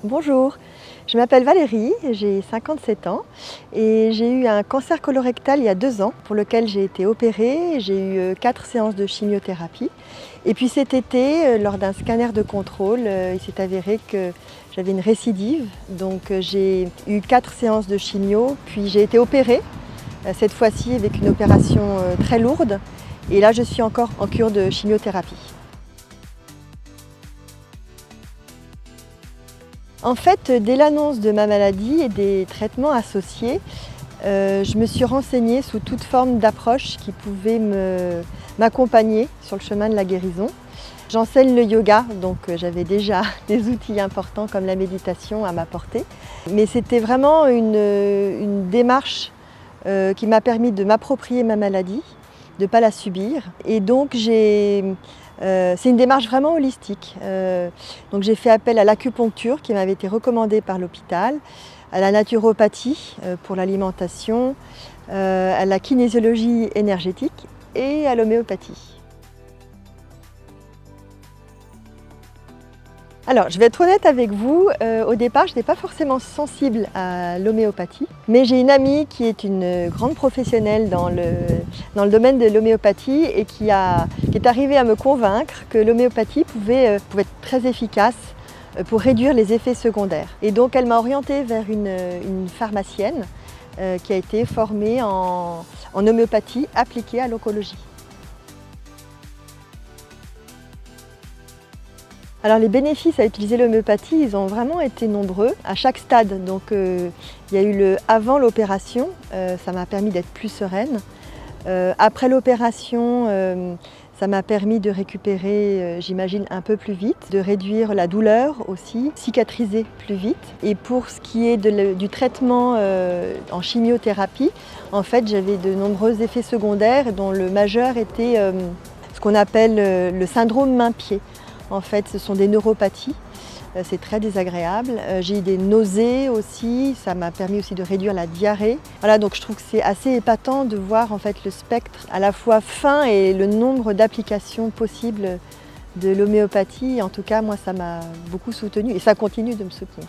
Bonjour, je m'appelle Valérie, j'ai 57 ans et j'ai eu un cancer colorectal il y a 2 ans pour lequel j'ai été opérée. J'ai eu 4 séances de chimiothérapie et puis cet été, lors d'un scanner de contrôle, il s'est avéré que j'avais une récidive. Donc j'ai eu 4 séances de chimio, puis j'ai été opérée, cette fois-ci avec une opération très lourde et là je suis encore en cure de chimiothérapie. En fait, dès l'annonce de ma maladie et des traitements associés, je me suis renseignée sous toute forme d'approche qui pouvait m'accompagner sur le chemin de la guérison. J'enseigne le yoga, donc j'avais déjà des outils importants comme la méditation à m'apporter. Mais c'était vraiment une démarche qui m'a permis de m'approprier ma maladie, de ne pas la subir. Et donc c'est une démarche vraiment holistique. Donc j'ai fait appel à l'acupuncture qui m'avait été recommandée par l'hôpital, à la naturopathie pour l'alimentation, à la kinésiologie énergétique et à l'homéopathie. Alors, je vais être honnête avec vous, au départ, je n'étais pas forcément sensible à l'homéopathie, mais j'ai une amie qui est une grande professionnelle dans le domaine de l'homéopathie et qui est arrivée à me convaincre que l'homéopathie pouvait être très efficace pour réduire les effets secondaires. Et donc, elle m'a orientée vers une pharmacienne qui a été formée en homéopathie appliquée à l'oncologie. Alors les bénéfices à utiliser l'homéopathie, ils ont vraiment été nombreux à chaque stade. Donc il y a eu le avant l'opération, ça m'a permis d'être plus sereine. Après l'opération, ça m'a permis de récupérer, j'imagine, un peu plus vite, de réduire la douleur aussi, cicatriser plus vite. Et pour ce qui est du traitement en chimiothérapie, en fait j'avais de nombreux effets secondaires dont le majeur était ce qu'on appelle le syndrome main-pied. En fait, ce sont des neuropathies, c'est très désagréable. J'ai eu des nausées aussi, ça m'a permis aussi de réduire la diarrhée. Voilà, donc je trouve que c'est assez épatant de voir en fait le spectre à la fois fin et le nombre d'applications possibles de l'homéopathie. En tout cas, moi, ça m'a beaucoup soutenue et ça continue de me soutenir.